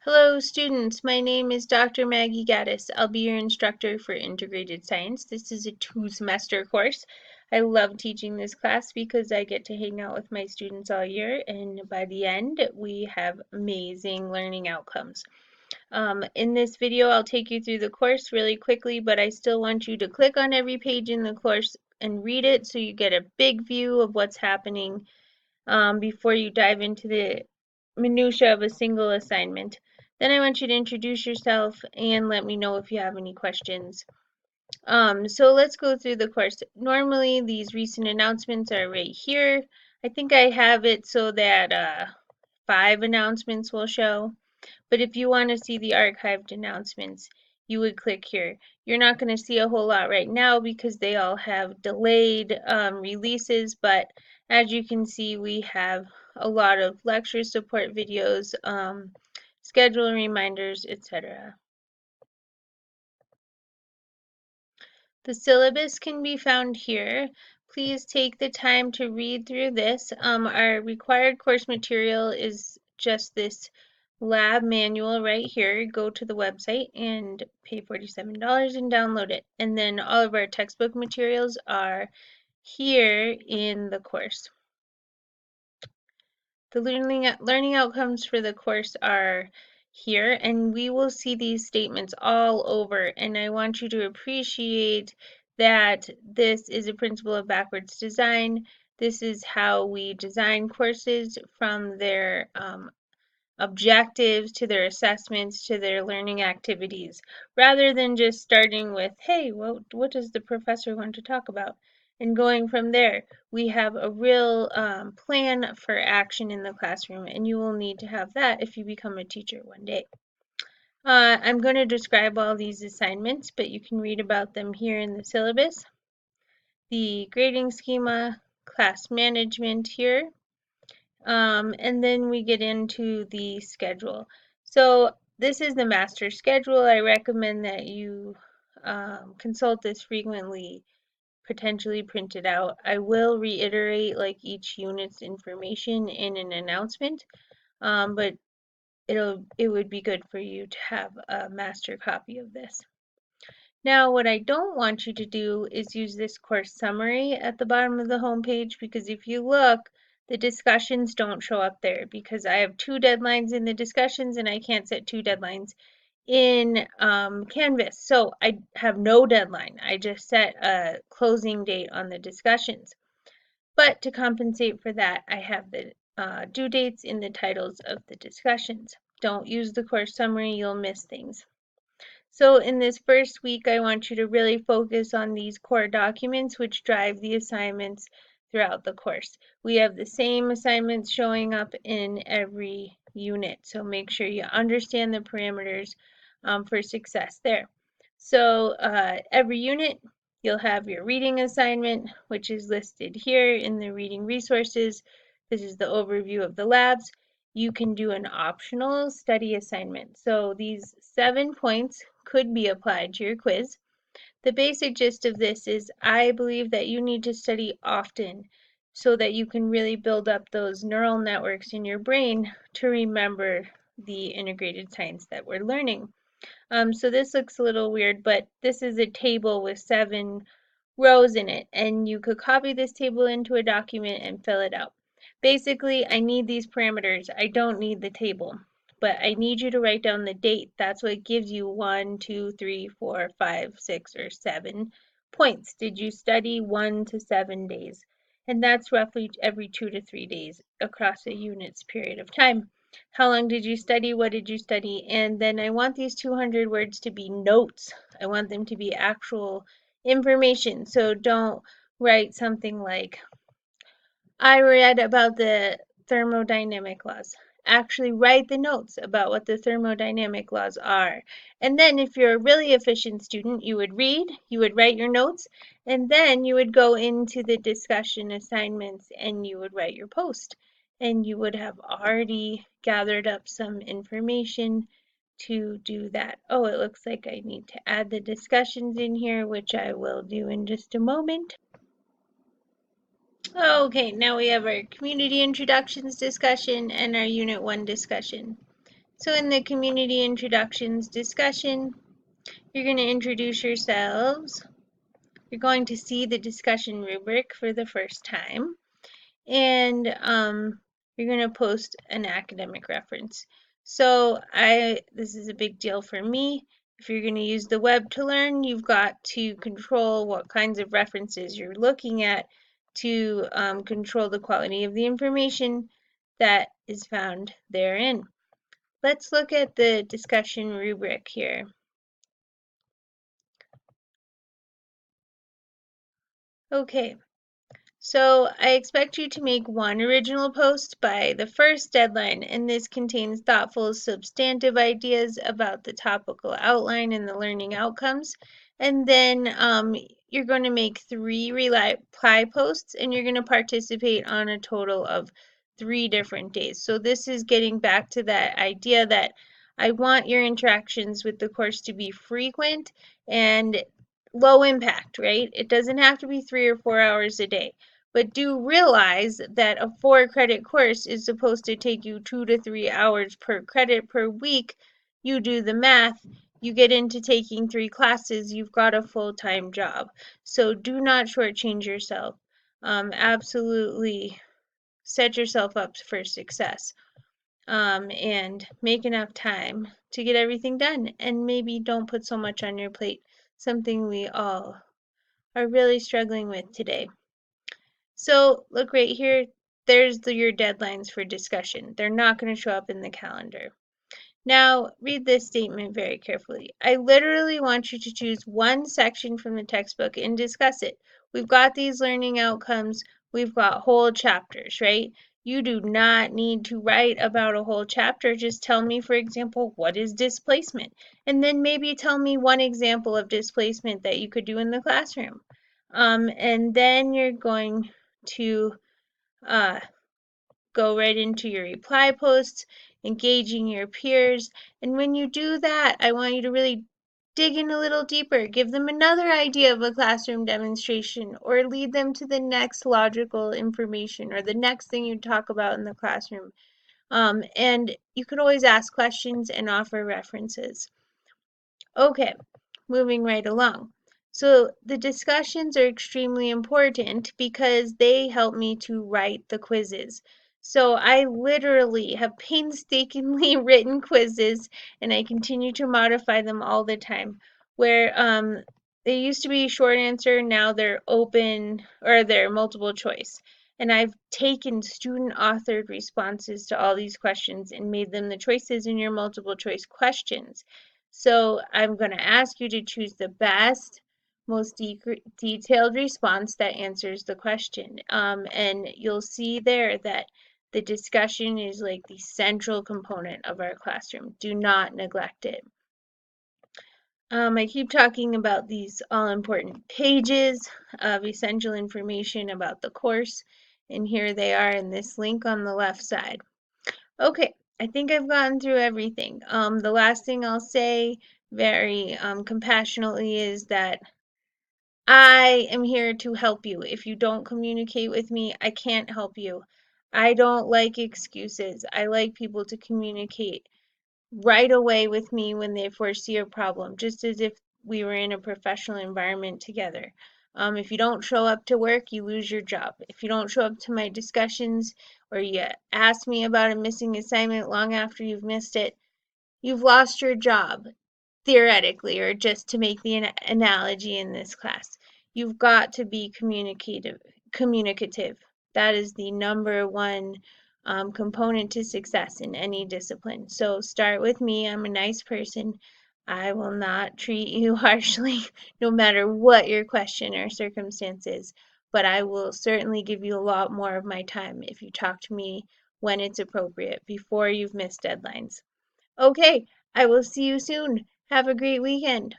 Hello students, my name is Dr. Maggie Gaddis. I'll be your instructor for Integrated Science. This is a 2-semester course. I love teaching this class because I get to hang out with my students all year, and by the end we have amazing learning outcomes. In this video I'll take you through the course really quickly, but I still want you to click on every page in the course and read it so you get a big view of what's happening before you dive into the minutia of a single assignment. Then I want you to introduce yourself and let me know if you have any questions. So let's go through the course. Normally these recent announcements are right here. I think I have it so that 5 announcements will show. But if you want to see the archived announcements, you would click here. You're not going to see a whole lot right now because they all have delayed releases, but as you can see, we have a lot of lecture support videos, schedule reminders, etc. The syllabus can be found here. Please take the time to read through this. Our required course material is just this lab manual right here. Go to the website and pay $47 and download it. And then all of our textbook materials are here in the course. The learning outcomes for the course are here, and we will see these statements all over, and I want you to appreciate that this is a principle of backwards design. This is how we design courses, from their objectives to their assessments to their learning activities, rather than just starting with, hey, what does the professor want to talk about? And going from there. We have a real plan for action in the classroom, and you will need to have that if you become a teacher one day. I'm going to describe all these assignments, but you can read about them here in the syllabus. The grading schema, class management here, and then we get into the schedule. So this is the master schedule. I recommend that you consult this frequently, potentially print it out. I will reiterate like each unit's information in an announcement, but it would be good for you to have a master copy of this. Now, what I don't want you to do is use this course summary at the bottom of the home page, because if you look, the discussions don't show up there because I have 2 deadlines in the discussions and I can't set 2 deadlines in Canvas. So I have no deadline. I just set a closing date on the discussions. But to compensate for that, I have the due dates in the titles of the discussions. Don't use the course summary, you'll miss things. So in this first week, I want you to really focus on these core documents which drive the assignments throughout the course. We have the same assignments showing up in every unit, so make sure you understand the parameters for success there. So every unit, you'll have your reading assignment, which is listed here in the reading resources. This is the overview of the labs. You can do an optional study assignment. So these 7 points could be applied to your quiz. The basic gist of this is I believe that you need to study often so that you can really build up those neural networks in your brain to remember the integrated science that we're learning. So this looks a little weird, but this is a table with 7 rows in it, and you could copy this table into a document and fill it out. Basically, I need these parameters. I don't need the table, but I need you to write down the date. That's what gives you 1, 2, 3, 4, 5, 6, or 7 points. Did you study 1 to 7 days? And that's roughly every 2 to 3 days across a unit's period of time. How long did you study? What did you study? And then I want these 200 words to be notes. I want them to be actual information. So don't write something like, I read about the thermodynamic laws. Actually write the notes about what the thermodynamic laws are. And then if you're a really efficient student, you would read, you would write your notes, and then you would go into the discussion assignments and you would write your post. And you would have already gathered up some information to do that. Oh, it looks like I need to add the discussions in here, which I will do in just a moment. Okay, now we have our community introductions discussion and our Unit 1 discussion. So in the community introductions discussion, you're going to introduce yourselves. You're going to see the discussion rubric for the first time, and you're going to post an academic reference. So this is a big deal for me. If you're going to use the web to learn, you've got to control what kinds of references you're looking at to control the quality of the information that is found therein. Let's look at the discussion rubric here. Okay, so I expect you to make one original post by the first deadline, and this contains thoughtful, substantive ideas about the topical outline and the learning outcomes. And then you're going to make 3 reply posts, and you're going to participate on a total of 3 different days. So this is getting back to that idea that I want your interactions with the course to be frequent and low impact, right? It doesn't have to be 3 or 4 hours a day. But do realize that a 4-credit course is supposed to take you 2 to 3 hours per credit per week. You do the math, you get into taking 3 classes, you've got a full-time job. So do not shortchange yourself. Absolutely set yourself up for success, and make enough time to get everything done. And maybe don't put so much on your plate, something we all are really struggling with today. So look right here, there's your deadlines for discussion. They're not going to show up in the calendar. Now read this statement very carefully. I literally want you to choose one section from the textbook and discuss it. We've got these learning outcomes. We've got whole chapters, right? You do not need to write about a whole chapter. Just tell me, for example, what is displacement? And then maybe tell me one example of displacement that you could do in the classroom. And then you're going to go right into your reply posts, engaging your peers. And when you do that, I want you to really dig in a little deeper, give them another idea of a classroom demonstration, or lead them to the next logical information or the next thing you talk about in the classroom. And you could always ask questions and offer references. Okay, moving right along. So the discussions are extremely important because they help me to write the quizzes. So I literally have painstakingly written quizzes, and I continue to modify them all the time, where they used to be short answer, now they're open, or they're multiple choice. And I've taken student authored responses to all these questions and made them the choices in your multiple choice questions. So I'm going to ask you to choose the best, most detailed response that answers the question. And you'll see there that the discussion is like the central component of our classroom. Do not neglect it. I keep talking about these all-important pages of essential information about the course, and here they are in this link on the left side. Okay, I think I've gotten through everything. The last thing I'll say very compassionately is that I am here to help you. If you don't communicate with me, I can't help you. I don't like excuses. I like people to communicate right away with me when they foresee a problem, just as if we were in a professional environment together. If you don't show up to work, you lose your job. If you don't show up to my discussions or you ask me about a missing assignment long after you've missed it, you've lost your job, theoretically, or just to make the analogy in this class. You've got to be communicative. That is the number one component to success in any discipline. So start with me. I'm a nice person. I will not treat you harshly, no matter what your question or circumstance is, but I will certainly give you a lot more of my time if you talk to me when it's appropriate, before you've missed deadlines. Okay, I will see you soon. Have a great weekend.